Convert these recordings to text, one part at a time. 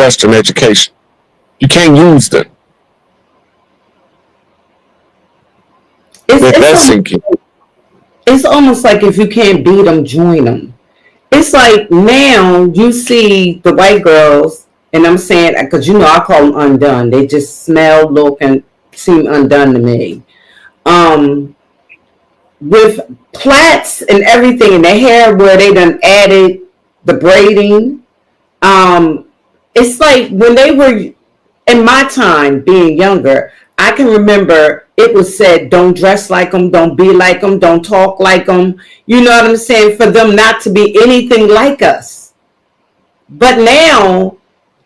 Western education. You can't use them. That's sinking. It's almost like if you can't beat them, join them. It's like now you see the white girls, and I'm saying, because I call them undone. They just smell, look, and seem undone to me. With plaits and everything in their hair, where they done added the braiding. It's like when they were in my time being younger, I can remember it was said, don't dress like them, don't be like them, don't talk like them. You know what I'm saying? For them not to be anything like us. But now,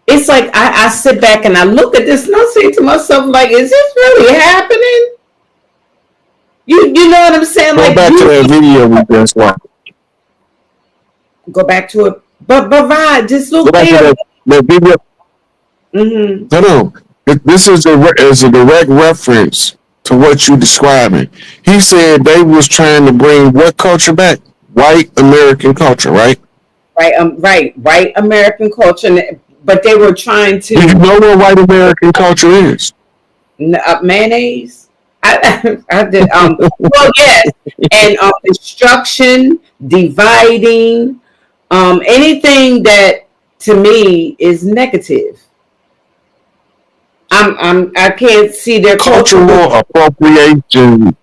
it's like I sit back and I look at this and I say to myself, like, is this really happening? You know what I'm saying? Go back to that video we just watched. Go back to it. But Rod, just look there. The video. No. This is a direct reference to what you're describing. He said they was trying to bring what culture back? White American culture, right? Right. White American culture. But they were trying to. Do you know what white American culture is? Mayonnaise. I did. Well, yes, and destruction, dividing, anything that to me is negative. I can't see their cultural appropriation.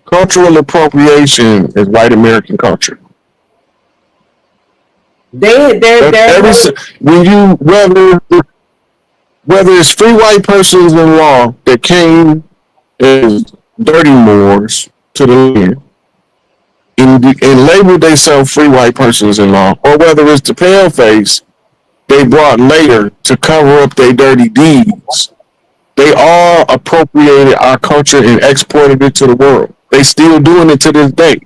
Cultural appropriation is white American culture. When you whether it's free white persons in law that came as dirty Moors to the land and labeled themselves free white persons in law, or whether it's the pale face they brought later to cover up their dirty deeds, they all appropriated our culture and exported it to the world. They still doing it to this day.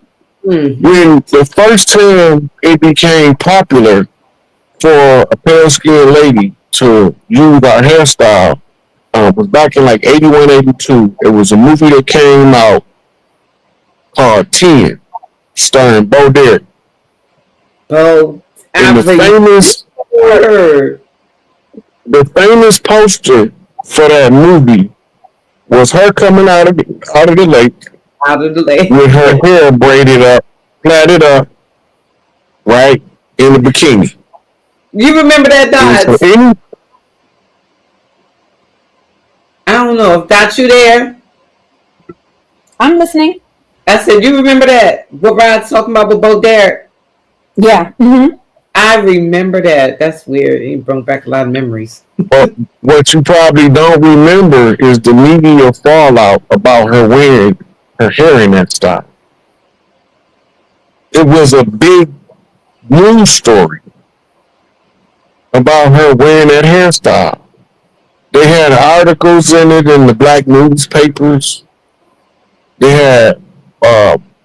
When the first time it became popular for a pale-skinned lady to use our hairstyle, was back in like 81, 82. It was a movie that came out called 10, starring Bo Derek. And the famous poster for that movie was her coming out of the lake with her hair braided up, plaited up, right, in a bikini. You remember that, Dodge? I don't know if that's you there. I'm listening. I said, you remember that? What Rod's talking about with Bo Derek? Yeah. I remember that. That's weird. It brought back a lot of memories. But what you probably don't remember is the media fallout about her wearing her hair in that style. It was a big news story about her wearing that hairstyle. They had articles in it in the black newspapers. They had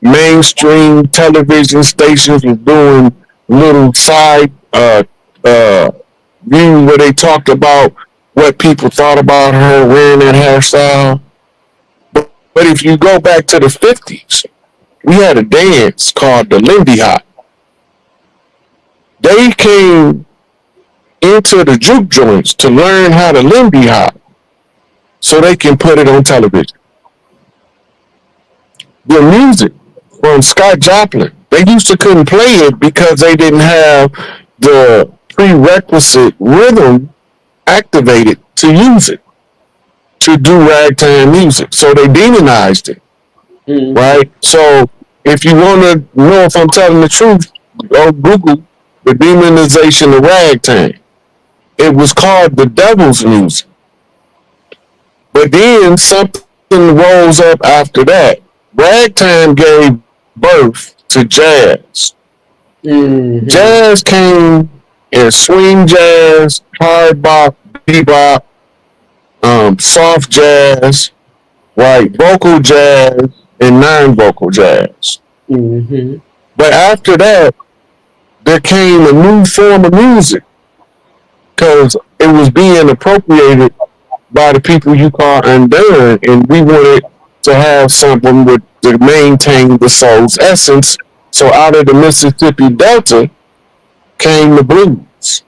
mainstream television stations was doing little side views where they talked about what people thought about her wearing that hairstyle. But if you go back to the 50s, we had a dance called the Lindy Hop. They came into the juke joints to learn how to Lindy Hop so they can put it on television. The music from Scott Joplin, they used to couldn't play it because they didn't have the prerequisite rhythm activated to use it, to do ragtime music. So they demonized it, right? So if you want to know if I'm telling the truth, go Google the demonization of ragtime. It was called the devil's music. But then something rolls up after that. Ragtime gave birth to jazz. Jazz came as swing jazz, hard bop, bebop, soft jazz, right, vocal jazz, and non-vocal jazz. But after that, there came a new form of music because it was being appropriated by the people you call undone, and we wanted to have something to maintain the soul's essence. So out of the Mississippi Delta came the blues.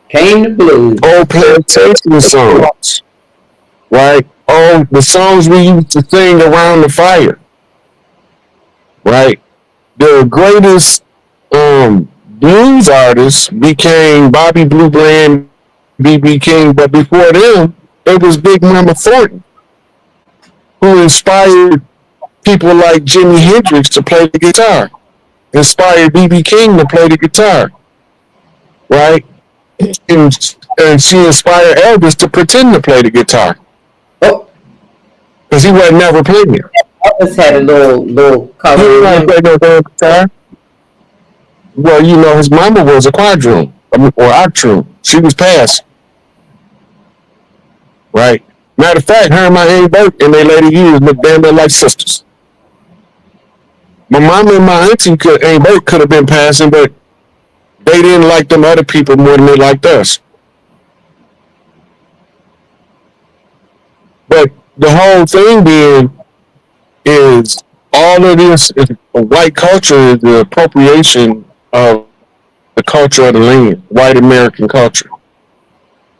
Came the blues. Old plantation songs, right? Oh, the songs we used to sing around the fire, right? The greatest blues artists became Bobby Blue Bland, B.B. King, but before them, it was Big Mama Thornton, who inspired people like Jimi Hendrix to play the guitar, inspired B.B. King to play the guitar, right? And she inspired Elvis to pretend to play the guitar Oh, because he wasn't never playing it. Elvis had a little He cover. didn't play no damn guitar. Well, you know, his mama was a quadroon, or octroon. She was passed, right? Matter of fact, her and my Aunt Bert in their later years looked damn near like sisters. My mama and my auntie Aunt Bert could have been passing, but they didn't like them other people more than they liked us. But the whole thing being is all of this is white culture is the appropriation of the culture of the land, white American culture.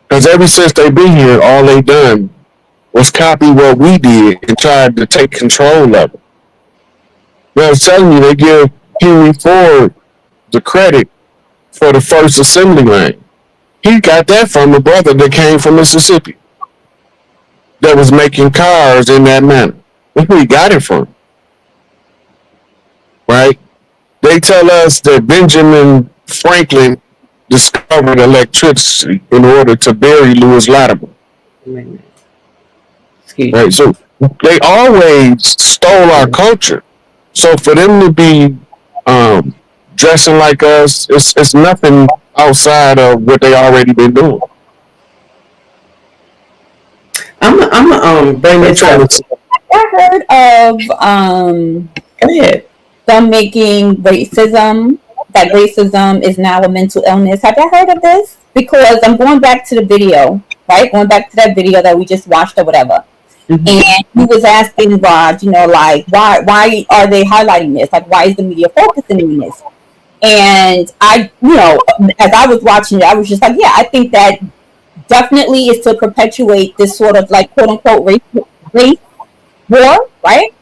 Because ever since they've been here, all they done was copy what we did and tried to take control of it. Now, I was telling you, they give Henry Ford the credit for the first assembly line. He got that from a brother that came from Mississippi that was making cars in that manner. That's where he got it from. Right? They tell us that Benjamin Franklin discovered electricity in order to bury Lewis Latimer. Excuse Right? me. So they always stole our culture. So for them to be dressing like us, it's nothing outside of what they already been doing. I'm bring They're this trying up. to I heard of Go ahead. them making racism, that racism is now a mental illness. Have you heard of this? Because I'm going back to the video, right? Going back to that video that we just watched or whatever. Mhm. And he was asking Rod, you know, like, why are they highlighting this? Like, why is the media focusing on this? And I, you know, as I was watching it, I was just like, yeah, I think that definitely is to perpetuate this sort of like quote unquote race war, right?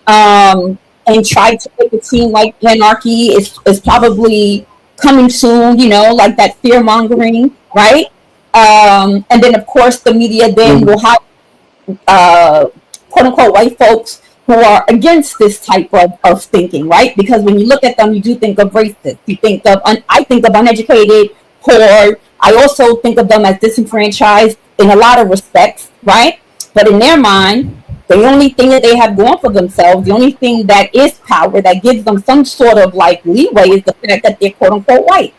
And try to make it seem like anarchy is probably coming soon, you know, like that fear mongering, right? And then of course the media then will have quote unquote white folks who are against this type of thinking, right? Because when you look at them, you do think of racist. You think of, I think of uneducated, poor. I also think of them as disenfranchised in a lot of respects, right? But in their mind, the only thing that they have going for themselves, the only thing that is power that gives them some sort of like leeway is the fact that they're quote unquote white.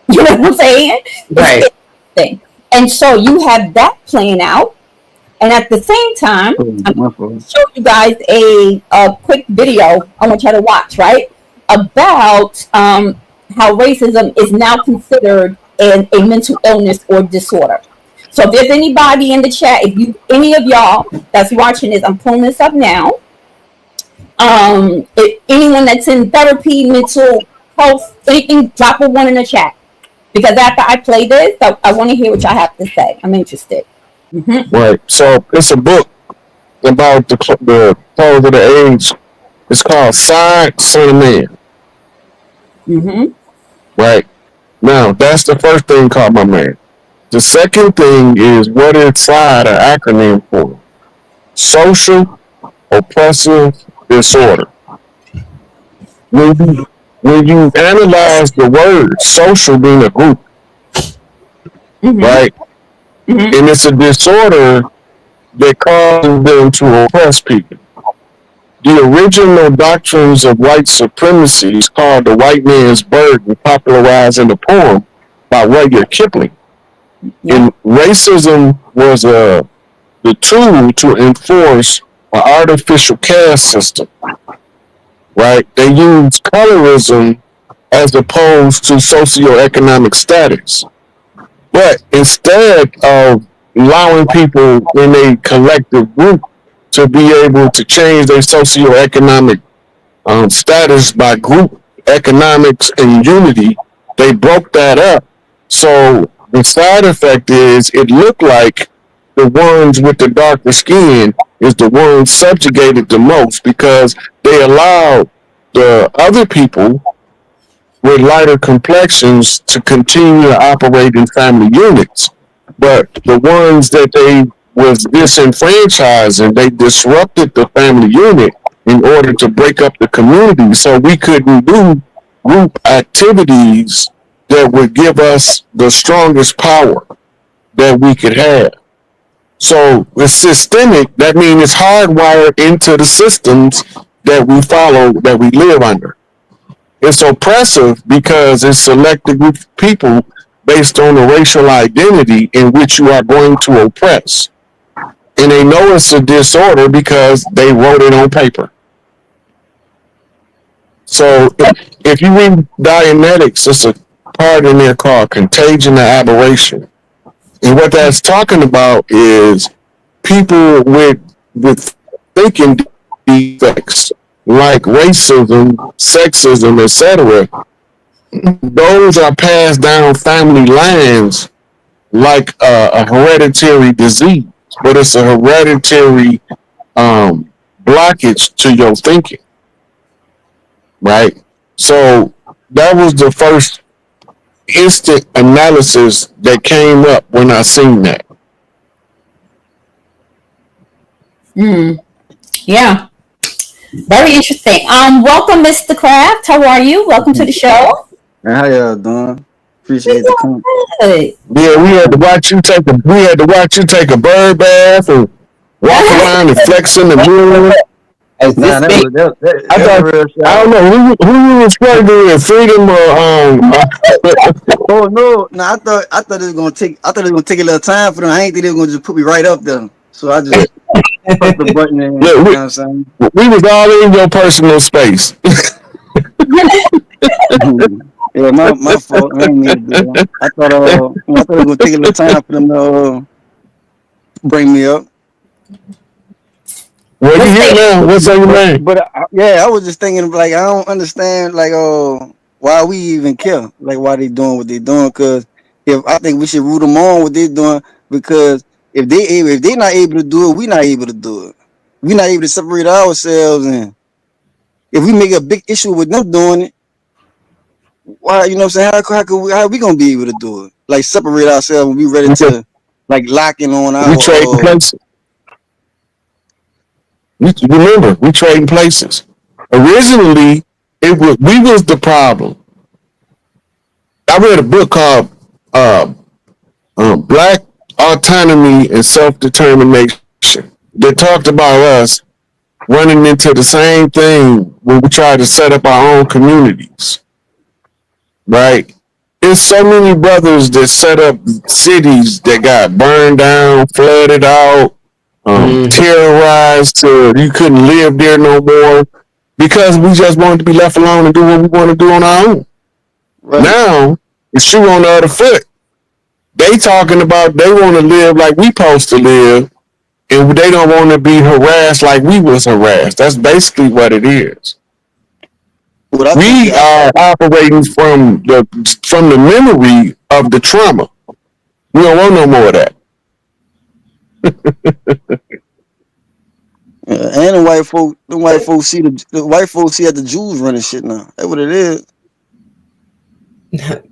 You know what I'm saying? Right. It's thing. And so you have that playing out. And at the same time, I'm going to show you guys a quick video I want you to watch, right? About how racism is now considered a mental illness or disorder. So if there's anybody in the chat, any of y'all that's watching this, I'm pulling this up now. If anyone that's in therapy, mental health, anything, drop a 1 in the chat. Because after I play this, I want to hear what y'all have to say. I'm interested. Mm-hmm. Right. So it's a book about the close of the age. It's called Side Son of Man. Mm-hmm. Right. Now that's the first thing called my man. The second thing is what is SIDE an acronym for? Social Oppressive Disorder. When you analyze the word social being a group, right? And it's a disorder that causes them to oppress people. The original doctrines of white supremacy is called the white man's burden, popularized in the poem by Rudyard Kipling. And racism was the tool to enforce an artificial caste system, right? They used colorism as opposed to socioeconomic status. But instead of allowing people in a collective group to be able to change their socioeconomic status by group economics and unity, they broke that up. So The side effect is it looked like the ones with the darker skin is the ones subjugated the most because they allowed the other people with lighter complexions to continue to operate in family units. But the ones that they was disenfranchising, they disrupted the family unit in order to break up the community. So we couldn't do group activities that would give us the strongest power that we could have. So it's systemic. That means it's hardwired into the systems that we follow, that we live under. It's oppressive because it selects a group of people based on a racial identity in which you are going to oppress. And they know it's a disorder because they wrote it on paper. So if you read Dianetics, it's a part in there called contagion or aberration. And what that's talking about is people with thinking defects like racism, sexism, etc. Those are passed down family lines like a hereditary disease, but it's a hereditary blockage to your thinking, right? So that was the first instant analysis that came up when I seen that. Yeah. Very interesting. Welcome, Mr. Kraft. How are you? Welcome to the show. Man, how y'all doing? Appreciate the comment. Good. Yeah, we had to watch you take a bird bath and walk around and flex in the mirror. As this Nah, big, I don't know who you was struggling with, freedom or Oh no, I thought it was gonna take a little time for them. I ain't think they were gonna just put me right up there. So I just pressed the button and Yeah, you know what I'm saying? we was all in your personal space. Yeah, my fault. I ain't mean to do that. I thought it was gonna take a little time for them to bring me up. Well, you here now? What's on your mind? But yeah, I was just thinking like I don't understand like why we even care, like why they doing what they doing. Because if I think we should root them on what they doing, because if they not able to do it, we not able to do it. We not able to separate ourselves, and if we make a big issue with them doing it, why, you know what I'm saying? How we gonna be able to do it? Like separate ourselves and be ready to like lock in on our. We trading places. Remember, we trading places. Originally, we was the problem. I read a book called Black Autonomy and Self-Determination that talked about us running into the same thing when we tried to set up our own communities. Right? There's so many brothers that set up cities that got burned down, flooded out, terrorized so you couldn't live there no more because we just wanted to be left alone and do what we want to do on our own. Right. Now, it's shoe on the other foot. They talking about they want to live like we supposed to live, and they don't want to be harassed like we was harassed. That's basically what it is. We are operating from the memory of the trauma. We don't want no more of that. And the white folks see that the Jews running shit now. That's what it is.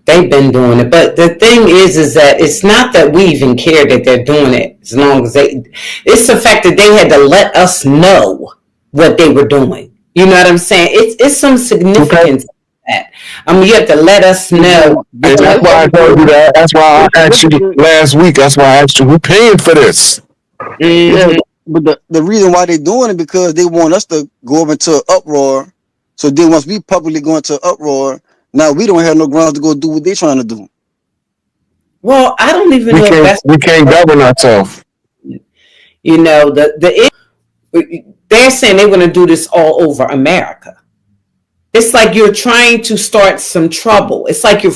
They've been doing it, but the thing is that it's not that we even care that they're doing it. As long as it's the fact that they had to let us know what they were doing. You know what I'm saying? It's some significance to that. I mean, you have to let us know. And that's why I told you that. That's why I asked you last week. That's why I asked you, who paying for this? Mm-hmm. Yeah, but the reason why they're doing it because they want us to go over into an uproar. So then once we publicly go into an uproar, now we don't have no grounds to go do what they're trying to do. Well, I don't even know. We can't govern ourselves. You know, they're saying they want to do this all over America. It's like you're trying to start some trouble. It's like you're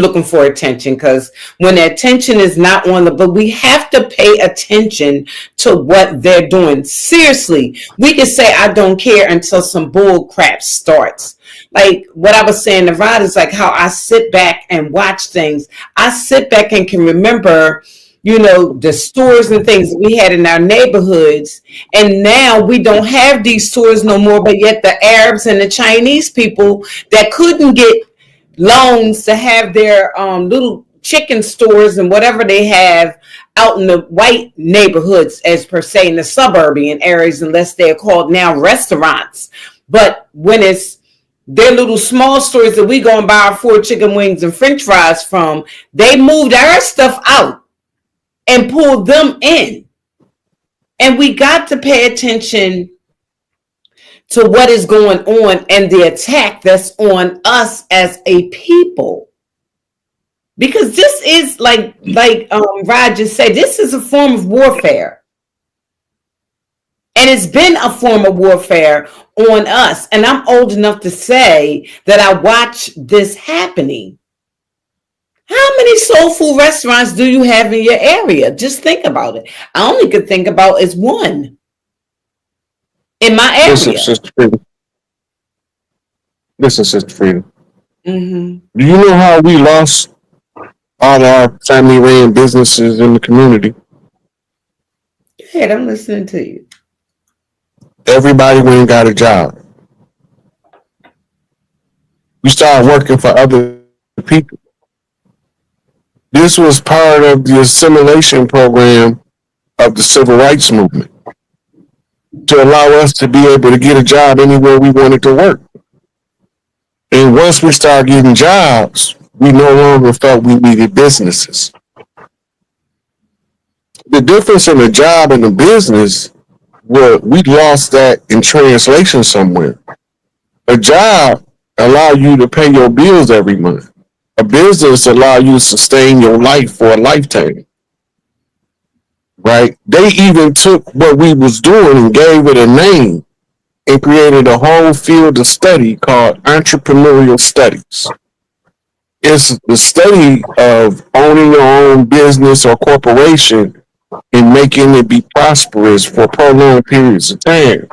looking for attention, because when the attention is not on but we have to pay attention to what they're doing. Seriously, we can say I don't care until some bull crap starts. like what I was saying to Rod is like how I sit back and watch things. I sit back and can remember, the stores and things that we had in our neighborhoods. And now we don't have these stores no more, but yet the Arabs and the Chinese people that couldn't get loans to have their little chicken stores and whatever they have out in the white neighborhoods, as per se, in the suburban areas, unless they're called now restaurants. But when it's their little small stores that we go and buy our 4 chicken wings and french fries from, they moved our stuff out and pulled them in. And we got to pay attention to what is going on and the attack that's on us as a people. Because this is like Rod just said, this is a form of warfare. And it's been a form of warfare on us. And I'm old enough to say that I watch this happening. How many soul food restaurants do you have in your area? Just think about it. I only could think about is one in my area. Listen, Sister Freedom. Mm-hmm. Do you know how we lost all our family ran businesses in the community? Hey, I'm listening to you. Everybody went and got a job. We started working for other people. This was part of the assimilation program of the civil rights movement to allow us to be able to get a job anywhere we wanted to work. And once we started getting jobs, we no longer felt we needed businesses. The difference in a job and a business, well, we lost that in translation somewhere. A job allow you to pay your bills every month. A business allow you to sustain your life for a lifetime. Right? They even took what we was doing and gave it a name and created a whole field of study called entrepreneurial studies. It's the study of owning your own business or corporation and making it be prosperous for prolonged periods of time.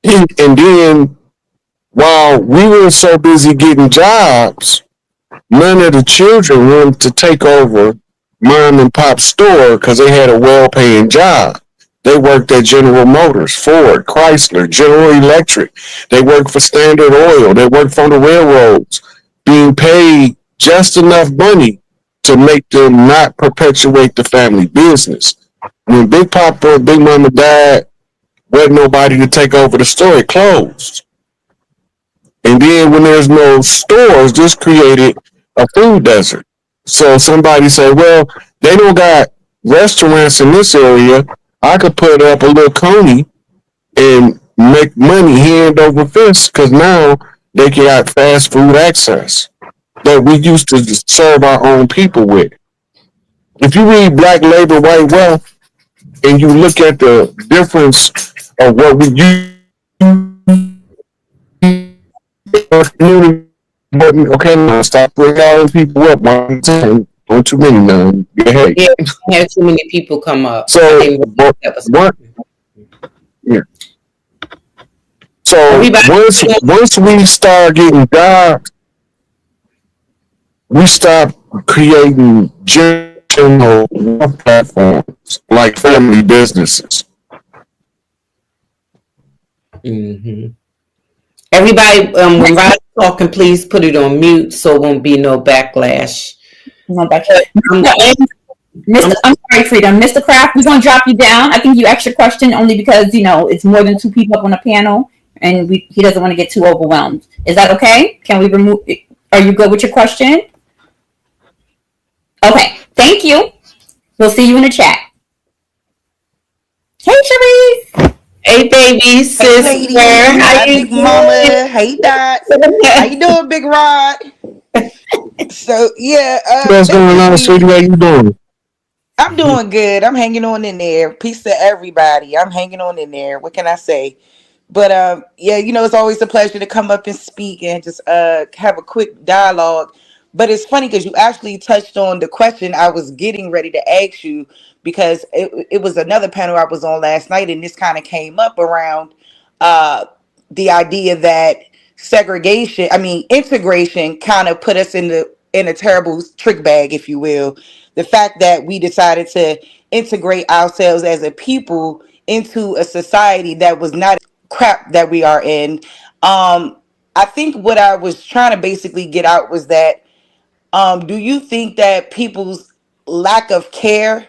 And then while we were so busy getting jobs, none of the children wanted to take over mom and pop store because they had a well-paying job. They worked at General Motors, Ford, Chrysler, General Electric. They worked for Standard Oil. They worked for the railroads, being paid just enough money to make them not perpetuate the family business. When Big Papa and Big Mama died, wasn't nobody to take over the store. It closed. And then when there's no stores, this created a food desert. So somebody said, well, they don't got restaurants in this area. I could put up a little coney and make money hand over fist because now they got fast food access that we used to serve our own people with. If you read Black Labor, White Wealth, and you look at the difference of what we use, okay, now stop bringing all these people up one time. Don't too many now. Hey. Yeah, we had too many people come up. So what? Yeah. So once we start getting jobs, we stop creating generational platforms like family businesses. Mm-hmm. Everybody, when Rod's talking, please put it on mute so it won't be no backlash. No backlash. I'm sorry, Freedom. Mr. Kraft, we're going to drop you down. I think you asked your question only because, it's more than 2 people up on a panel, and he doesn't want to get too overwhelmed. Is that okay? Can we remove it? Are you good with your question? Okay. Thank you. We'll see you in the chat. Hey, Sharice. Hey, baby, sister. Hey, hi, Big Mama. Hey, Dot. How you doing, Big Rod? So, yeah. What's going on, sweetie? How you doing? I'm doing good. I'm hanging on in there. Peace to everybody. I'm hanging on in there. What can I say? But, yeah, it's always a pleasure to come up and speak and just have a quick dialogue. But it's funny because you actually touched on the question I was getting ready to ask you, because it was another panel I was on last night, and this kind of came up around the idea that segregation, I mean integration, kind of put us in a terrible trick bag, if you will. The fact that we decided to integrate ourselves as a people into a society that was not crap that we are in. I think what I was trying to basically get out was that, do you think that people's lack of care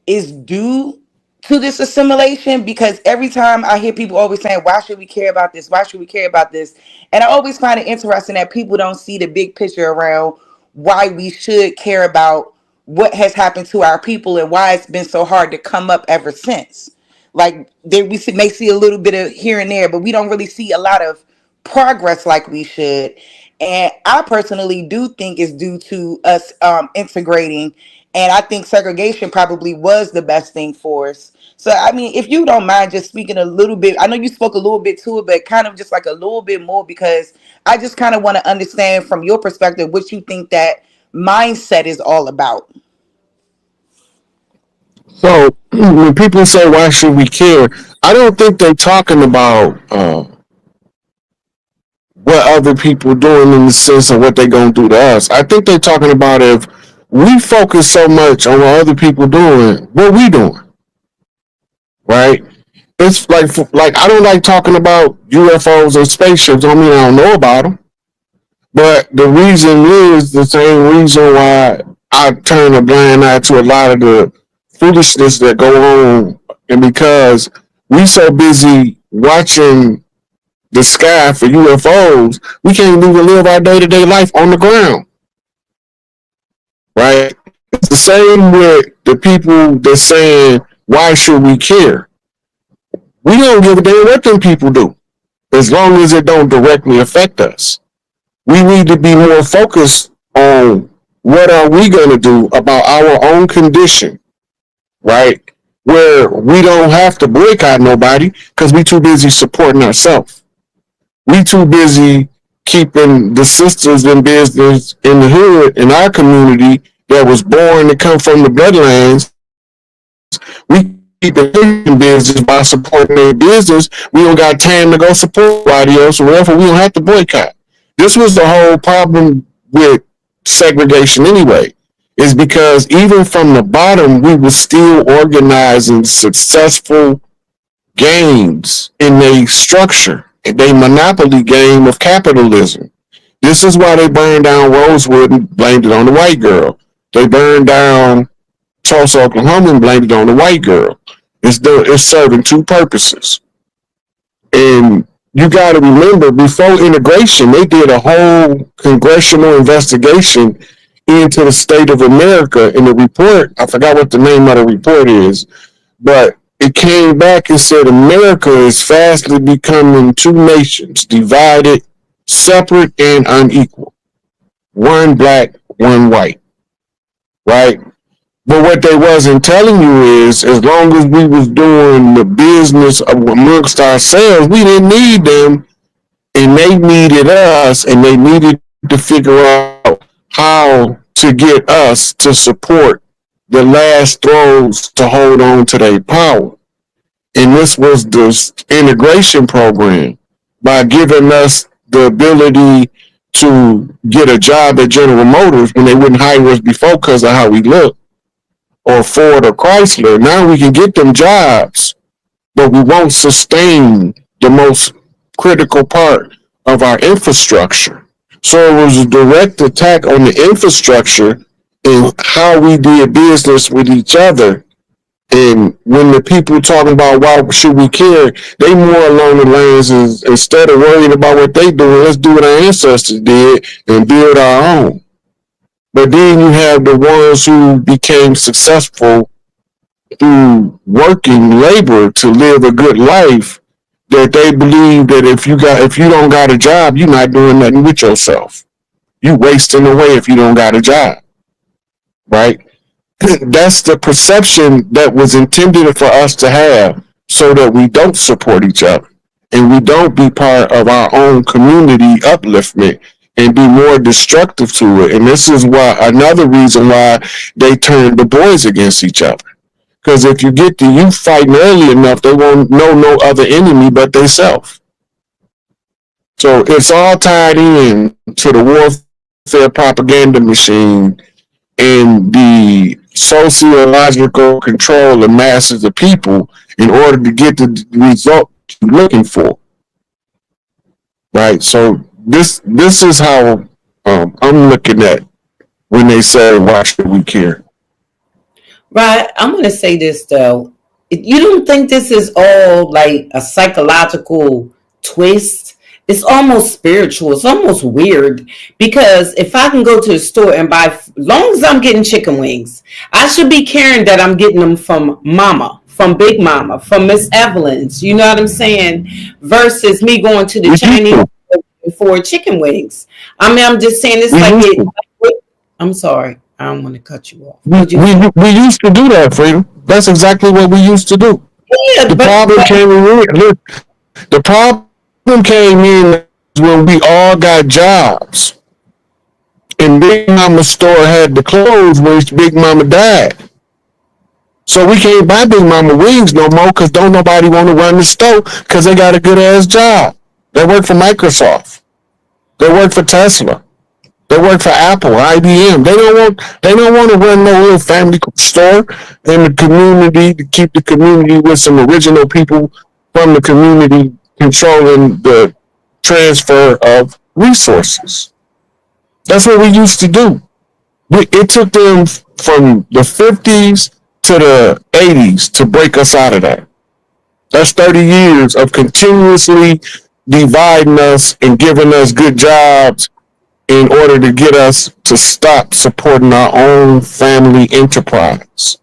is due to this assimilation? Because every time I hear people always saying, why should we care about this? Why should we care about this? And I always find it interesting that people don't see the big picture around why we should care about what has happened to our people and why it's been so hard to come up ever since. Like may see a little bit of here and there, but we don't really see a lot of progress like we should. And I personally do think it's due to us integrating, and I think segregation probably was the best thing for us. So, I mean, if you don't mind just speaking a little bit, I know you spoke a little bit to it, but kind of just like a little bit more, because I just kind of want to understand from your perspective what you think that mindset is all about. So when people say why should we care, I don't think they're talking about what other people doing in the sense of what they're gonna do to us. I think they're talking about if we focus so much on what other people doing, what we doing, right? It's like I don't like talking about UFOs and spaceships. Don't mean I don't know about them, but the reason is the same reason why I turn a blind eye to a lot of the foolishness that go on, and because we so busy watching the sky for UFOs, we can't even live our day to day life on the ground, right? It's the same with the people that's saying, why should we care? We don't give a damn what them people do, as long as it don't directly affect us. We need to be more focused on what are we going to do about our own condition, right? Where we don't have to boycott nobody because we too busy supporting ourselves. We too busy keeping the sisters in business in the hood in our community that was born to come from the bloodlines. We keep them in business by supporting their business. We don't got time to go support anybody else, or therefore we don't have to boycott. This was the whole problem with segregation anyway, is because even from the bottom, we were still organizing successful games in a structure, a monopoly game of capitalism. This is why they burned down Rosewood and blamed it on the white girl. They burned down Tulsa, Oklahoma and blamed it on the white girl. It's serving two purposes. And you got to remember, before integration, they did a whole congressional investigation into the state of America. In the report, I forgot what the name of the report is, but it came back and said America is fastly becoming two nations, divided, separate, and unequal. One black, one white, right? But what they wasn't telling you is, as long as we was doing the business of amongst ourselves, we didn't need them, and they needed us, and they needed to figure out how to get us to support the last throws to hold on to their power. And this was the integration program, by giving us the ability to get a job at General Motors when they wouldn't hire us before because of how we look, or Ford or Chrysler. Now we can get them jobs, but we won't sustain the most critical part of our infrastructure. So it was a direct attack on the infrastructure and how we did business with each other. And when the people talking about why should we care, they more along the lines is, instead of worrying about what they doing, let's do what our ancestors did and build our own. But then you have the ones who became successful through working labor to live a good life, that they believe that if you don't got a job, you're not doing nothing with yourself. You wasting away if you don't got a job, right? That's the perception that was intended for us to have, so that we don't support each other and we don't be part of our own community upliftment and be more destructive to it. And this is why, another reason why they turn the boys against each other. Because if you get the youth fighting early enough, they won't know no other enemy but themselves. So it's all tied in to the warfare propaganda machine and the sociological control of masses of people in order to get the result you're looking for. Right. So this is how I'm looking at when they say why should we care? Right. I'm going to say this though. You don't think this is all like a psychological twist? It's almost spiritual. It's almost weird because if I can go to the store and buy, long as I'm getting chicken wings, I should be caring that I'm getting them from Mama, from Big Mama, from Miss Evelyn's. You know what I'm saying? Versus me going to the Chinese for chicken wings. I mean, I'm just saying it's like it. I'm sorry. I don't want to cut you off. We used to do that, Freedom. That's exactly what we used to do. Yeah, the problem came in. The problem came in when we all got jobs, and Big Mama's store had to close when Big Mama died. So we can't buy Big Mama wings no more because don't nobody want to run the store because they got a good ass job. They work for Microsoft. They work for Tesla. They work for Apple, IBM. They don't want to run no little family store in the community to keep the community with some original people from the community controlling the transfer of resources. That's what we used to do. It took them from the 50s to the 80s to break us out of that. That's 30 years of continuously dividing us and giving us good jobs in order to get us to stop supporting our own family enterprise.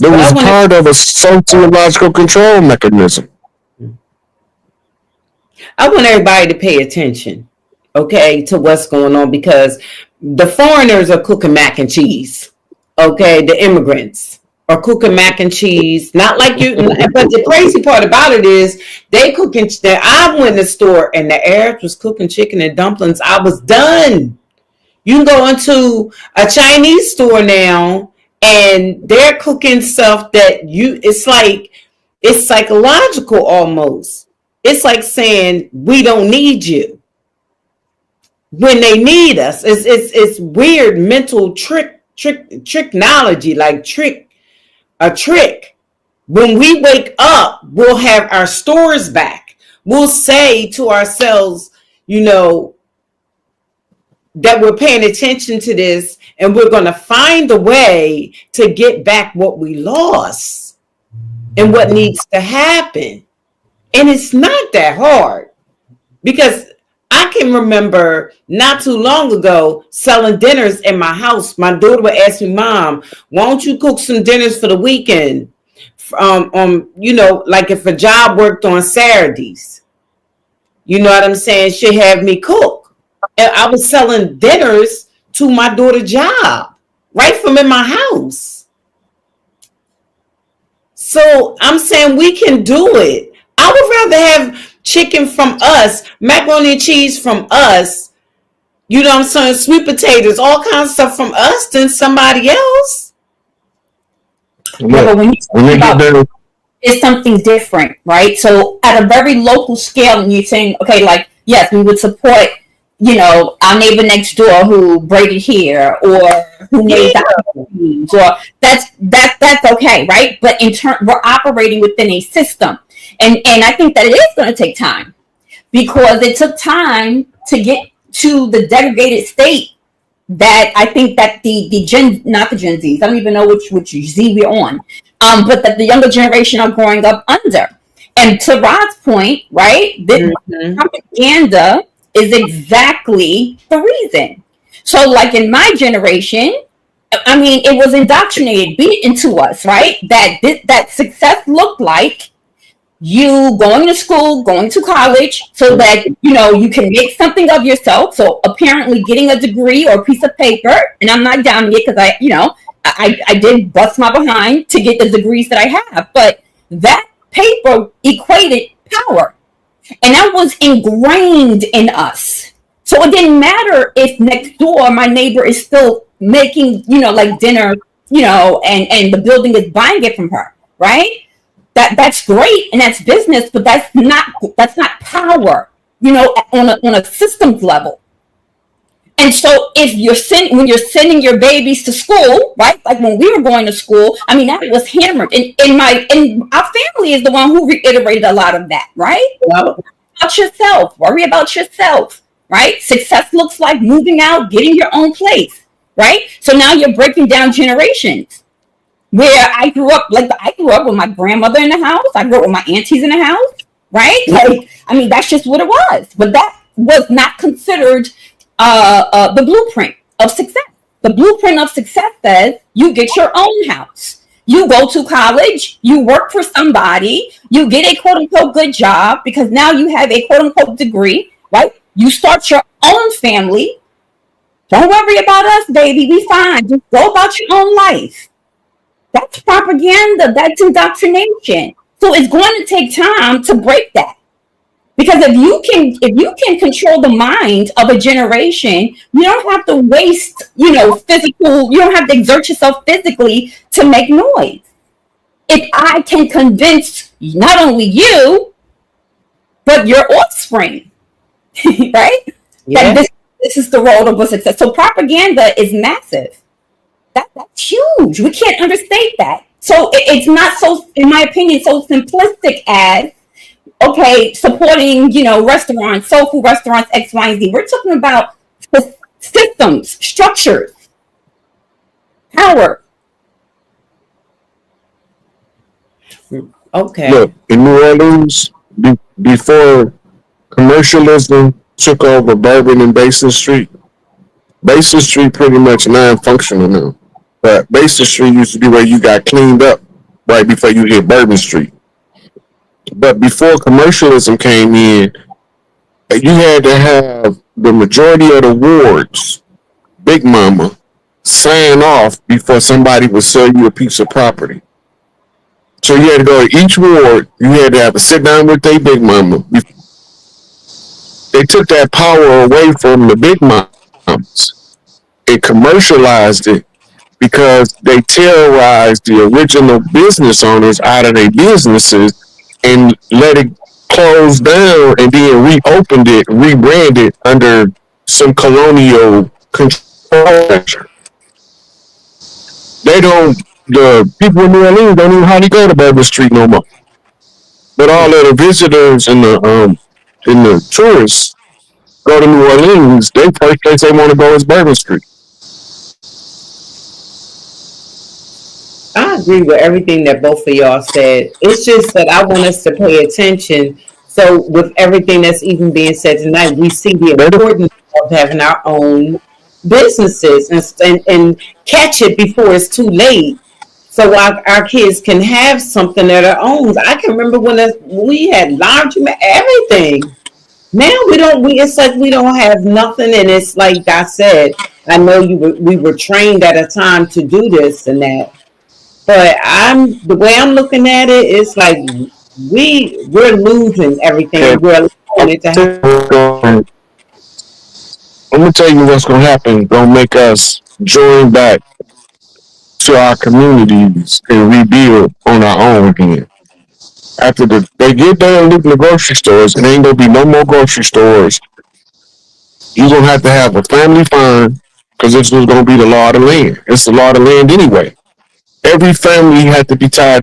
It was part of a sociological control mechanism. I want everybody to pay attention, okay, to what's going on because the foreigners are cooking mac and cheese, okay? The immigrants are cooking mac and cheese, not like you. But the crazy part about it is they cooking. I went in the store and the Arabs was cooking chicken and dumplings. I was done. You can go into a Chinese store now and they're cooking stuff that it's like, it's psychological almost. It's like saying we don't need you when they need us. It's weird mental tricknology, like a trick. When we wake up, we'll have our stores back. We'll say to ourselves, you know, that we're paying attention to this and we're going to find a way to get back what we lost and what needs to happen. And it's not that hard because I can remember not too long ago selling dinners in my house. My daughter would ask me, Mom, why don't you cook some dinners for the weekend? You know, like if a job worked on Saturdays, you know what I'm saying? She'd have me cook. And I was selling dinners to my daughter's job right from in my house. So I'm saying we can do it. I would rather have chicken from us, macaroni and cheese from us, you know what I'm saying, sweet potatoes, all kinds of stuff from us than somebody else. Yeah, but when you talk about it's something different, right? So at a very local scale, and you're saying, okay, like, yes, we would support, you know, our neighbor next door who braided hair or who made the or that's okay, right? But in turn, we're operating within a system. And I think that it is going to take time because it took time to get to the degraded state that I think that not the Gen Zs, I don't even know which Z we're on, but that the younger generation are growing up under. And to Rod's point, right, this propaganda is exactly the reason. So like in my generation, I mean, it was indoctrinated, beat into us, right, that success looked like you going to school, going to college so that, you know, you can make something of yourself. So apparently getting a degree or a piece of paper, and I'm not down yet because I did bust my behind to get the degrees that I have, but that paper equated power and that was ingrained in us. So it didn't matter if next door my neighbor is still making, you know, like dinner, you know, and the building is buying it from her, right? That's great and that's business, but that's not power. on a systems level. And so if when you're sending your babies to school, right? Like when we were going to school, I mean, that was hammered. And our family is the one who reiterated a lot of that, right? Well, About yourself, worry about yourself, right? Success looks like moving out, getting your own place, right? So now you're breaking down generations. Where I grew up, like I grew up with my grandmother in the house, I grew up with my aunties in the house, right? Like, I mean, that's just what it was. But that was not considered the blueprint of success. The blueprint of success says you get your own house. You go to college, you work for somebody, you get a quote unquote good job because now you have a quote unquote degree, right? You start your own family. Don't worry about us, baby. We fine. Just go about your own life. That's propaganda. That's indoctrination. So it's going to take time to break that. Because if you can control the mind of a generation, you don't have to waste, physical, you don't have to exert yourself physically to make noise. If I can convince not only you, but your offspring, right? yeah. That this is the road of success. So propaganda is massive. That's huge. We can't understate that. So it's not so, in my opinion, so simplistic as, okay, supporting, restaurants, soul food restaurants, X, Y, and Z. We're talking about systems, structures, power. Okay. Look, in New Orleans, before commercialism took over Bourbon and Basin Street, Basin Street pretty much non-functional now. But Basin Street used to be where you got cleaned up right before you hit Bourbon Street. But before commercialism came in, you had to have the majority of the wards, Big Mama, sign off before somebody would sell you a piece of property. So you had to go to each ward, you had to have a sit down with their Big Mama. They took that power away from the Big Mamas and commercialized it because they terrorized the original business owners out of their businesses and let it close down and then reopened it, rebranded under some colonial control measure. The people in New Orleans don't even hardly go to Bourbon Street no more. But all of the visitors and the tourists go to New Orleans, they first place they want to go is Bourbon Street. I agree with everything that both of y'all said. It's just that I want us to pay attention. So, with everything that's even being said tonight, we see the importance of having our own businesses and catch it before it's too late. So our kids can have something of their own. I can remember when we had laundry, everything. Now we don't. It's like we don't have nothing, and it's like I said. I know we were trained at a time to do this and that, but the way I'm looking at it, it's like we're losing everything. And We're allowing it to happen. I'm gonna tell you what's gonna happen. Gonna make us join back to our communities and rebuild on our own again. After they get done looking the grocery stores, and ain't gonna be no more grocery stores. You're gonna have a family farm because this was gonna be the law of the land. It's the law of the land anyway. Every family had to be tied